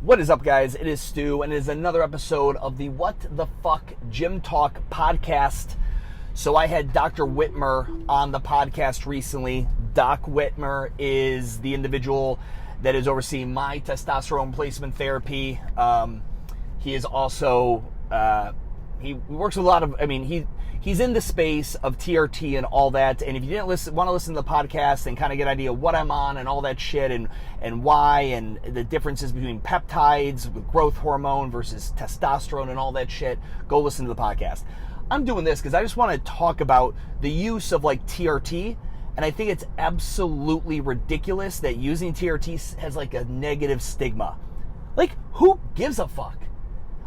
What is up, guys? It is Stu, and it is another episode of the What the Fuck Gym Talk podcast. So I had Dr. Whitmer on the podcast recently. Doc Whitmer is the individual that is overseeing my testosterone placement therapy. He is also, he works with a lot of, he's in the space of TRT and all that. And if you didn't want to listen to the podcast and kind of get an idea of what I'm on and all that shit and why and the differences between peptides with growth hormone versus testosterone and all that shit, go listen to the podcast. I'm doing this because I just want to talk about the use of like TRT. And I think it's absolutely ridiculous that using TRT has like a negative stigma. Like, who gives a fuck?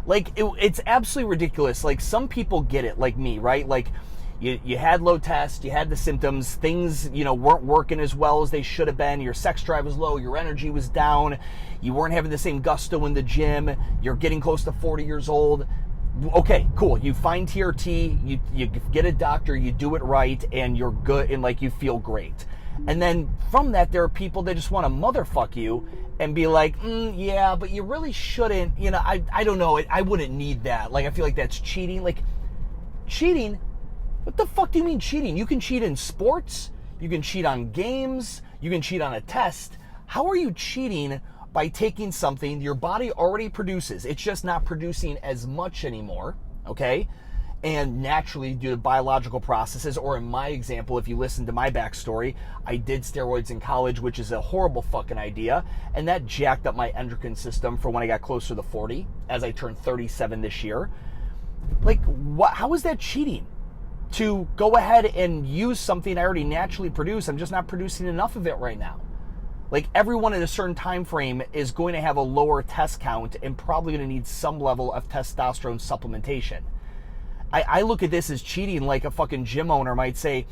Like, it's absolutely ridiculous. Like, some people get it, like me, right? Like, you had low test, you had the symptoms, things, weren't working as well as they should have been. Your sex drive was low, your energy was down, you weren't having the same gusto in the gym, you're getting close to 40 years old. Okay, cool. You find TRT, you get a doctor, you do it right, and you're good, and like you feel great. And then from that, there are people that just want to motherfuck you and be like, yeah, but you really shouldn't. I don't know. I wouldn't need that. Like, I feel like that's cheating. Like, cheating? What the fuck do you mean cheating? You can cheat in sports. You can cheat on games. You can cheat on a test. How are you cheating by taking something your body already produces? It's just not producing as much anymore, okay? And naturally, due to biological processes, or in my example, if you listen to my backstory, I did steroids in college, which is a horrible fucking idea, and that jacked up my endocrine system for when I got closer to 40, as I turned 37 this year. Like, how is that cheating? To go ahead and use something I already naturally produce, I'm just not producing enough of it right now. Like, everyone in a certain time frame is going to have a lower test count and probably going to need some level of testosterone supplementation. I look at this as cheating, like a fucking gym owner might say,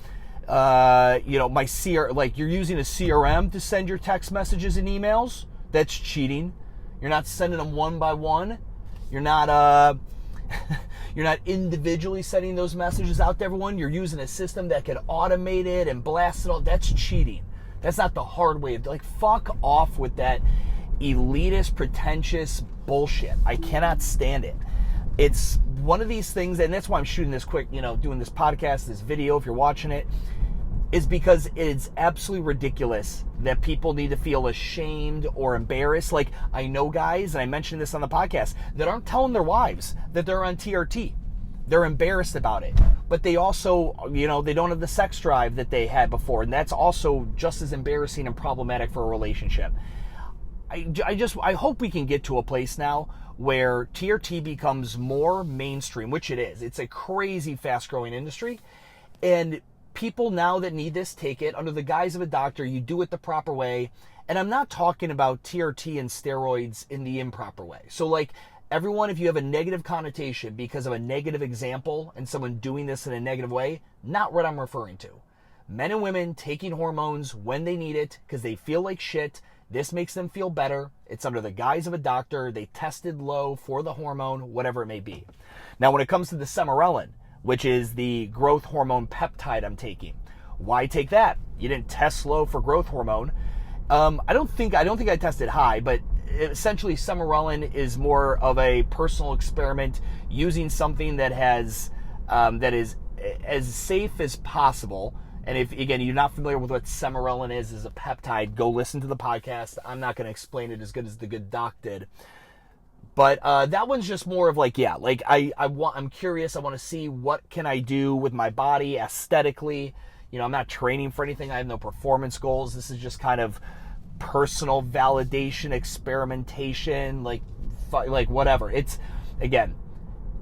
my like, you're using a CRM to send your text messages and emails. That's cheating. You're not sending them one by one. You're not you're not individually sending those messages out to everyone. You're using a system that can automate it and blast it all. That's cheating. That's not the hard way of, like, fuck off with that elitist, pretentious bullshit. I cannot stand it. It's one of these things, and that's why I'm shooting this quick, doing this podcast, this video, if you're watching it, is because it's absolutely ridiculous that people need to feel ashamed or embarrassed. Like, I know guys, and I mentioned this on the podcast, that aren't telling their wives that they're on TRT. They're embarrassed about it. But they also, they don't have the sex drive that they had before, and that's also just as embarrassing and problematic for a relationship. I hope we can get to a place now where TRT becomes more mainstream, which it is. It's a crazy fast-growing industry, and people now that need this take it under the guise of a doctor. You do it the proper way, and I'm not talking about TRT and steroids in the improper way. So, like, everyone, if you have a negative connotation because of a negative example and someone doing this in a negative way, not what I'm referring to. Men and women taking hormones when they need it because they feel like shit. This makes them feel better. It's under the guise of a doctor. They tested low for the hormone, whatever it may be. Now, when it comes to the Sermorelin, which is the growth hormone peptide I'm taking, why take that? You didn't test low for growth hormone. I don't think I tested high, but essentially Sermorelin is more of a personal experiment using something that has that is as safe as possible. And if, again, you're not familiar with what Sermorelin is as a peptide, go listen to the podcast. I'm not going to explain it as good as the good doc did. But that one's just more of like, I'm curious. I want to see what can I do with my body aesthetically. I'm not training for anything. I have no performance goals. This is just kind of personal validation, experimentation, like whatever. It's, again,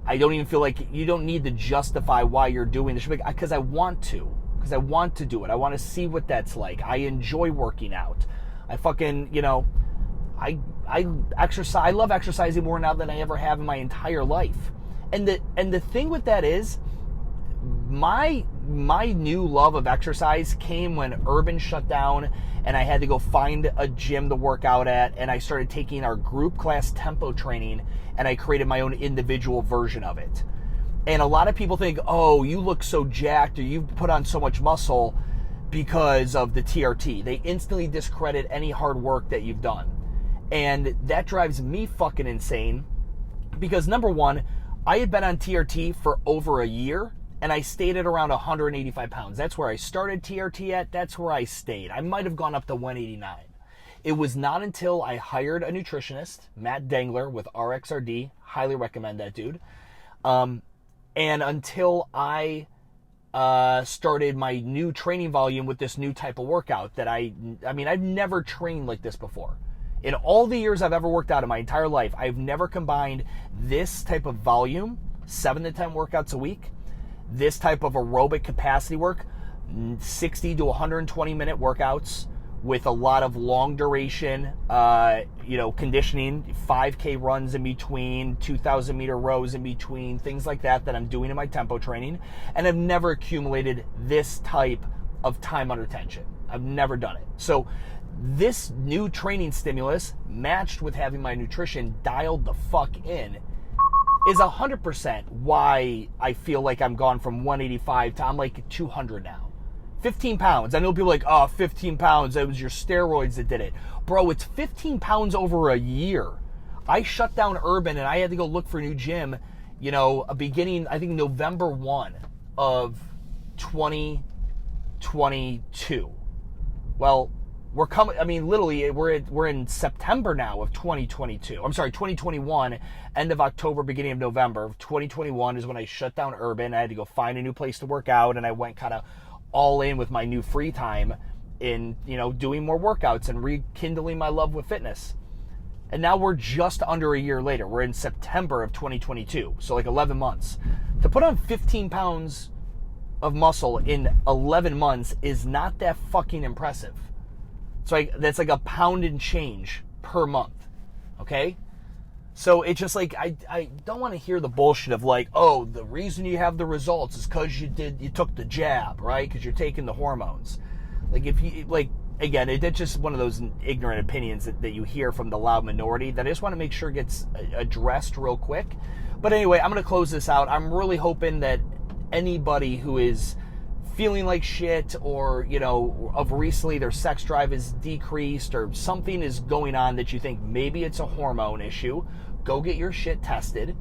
I don't even feel like you don't need to justify why you're doing this, because I want to. Because I want to do it. I want to see what that's like. I enjoy working out. I fucking, I exercise. I love exercising more now than I ever have in my entire life. And the thing with that is, my new love of exercise came when Urban shut down and I had to go find a gym to work out at, and I started taking our group class tempo training, and I created my own individual version of it. And a lot of people think, oh, you look so jacked or you put on so much muscle because of the TRT. They instantly discredit any hard work that you've done. And that drives me fucking insane because, number one, I had been on TRT for over a year and I stayed at around 185 pounds. That's where I started TRT at. That's where I stayed. I might have gone up to 189. It was not until I hired a nutritionist, Matt Dangler with RXRD, highly recommend that dude, and until I started my new training volume with this new type of workout that I mean, I've never trained like this before. In all the years I've ever worked out in my entire life, I've never combined this type of volume, 7 to 10 workouts a week, this type of aerobic capacity work, 60 to 120 minute workouts with a lot of long duration, conditioning, 5K runs in between, 2,000 meter rows in between, things like that I'm doing in my tempo training. And I've never accumulated this type of time under tension. I've never done it. So this new training stimulus matched with having my nutrition dialed the fuck in is 100% why I feel like I'm gone from 185 to I'm like 200 now. 15 pounds. I know people are like, oh, 15 pounds, it was your steroids that did it. Bro, it's 15 pounds over a year. I shut down Urban and I had to go look for a new gym, beginning, I think, November 1 of 2022. Well, we're coming, literally, we're in September now of 2022. I'm sorry, 2021, end of October, beginning of November of 2021 is when I shut down Urban. I had to go find a new place to work out, and I went kind of all in with my new free time in, doing more workouts and rekindling my love with fitness. And now we're just under a year later. We're in September of 2022, so like 11 months. To put on 15 pounds of muscle in 11 months is not that fucking impressive. So that's like a pound and change per month, okay? So it's just like, I don't want to hear the bullshit of like, oh, the reason you have the results is because you took the jab, right? Because you're taking the hormones. Like again, it's just one of those ignorant opinions that you hear from the loud minority that I just want to make sure gets addressed real quick. But anyway, I'm going to close this out. I'm really hoping that anybody who is feeling like shit or, of recently their sex drive is decreased or something is going on that you think maybe it's a hormone issue, go get your shit tested,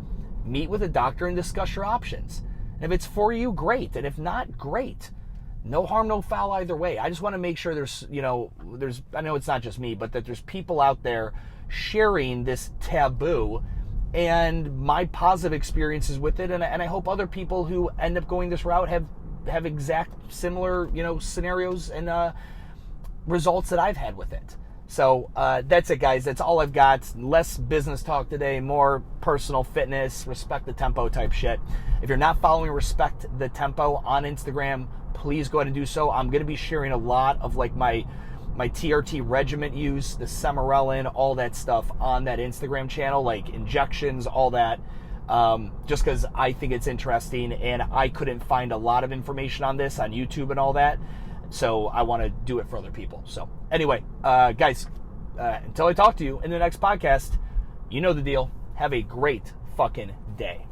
meet with a doctor and discuss your options. And if it's for you, great. And if not, great. No harm, no foul either way. I just want to make sure there's, I know it's not just me, but that there's people out there sharing this taboo and my positive experiences with it. And I hope other people who end up going this route have exact similar, scenarios and results that I've had with it. So that's it, guys. That's all I've got. Less business talk today, more personal fitness, respect the tempo type shit. If you're not following Respect the Tempo on Instagram, please go ahead and do so. I'm going to be sharing a lot of like my TRT regimen use, the Semarelin, all that stuff on that Instagram channel, like injections, all that. Just because I think it's interesting and I couldn't find a lot of information on this on YouTube and all that. So I want to do it for other people. So anyway, guys, until I talk to you in the next podcast, you know the deal. Have a great fucking day.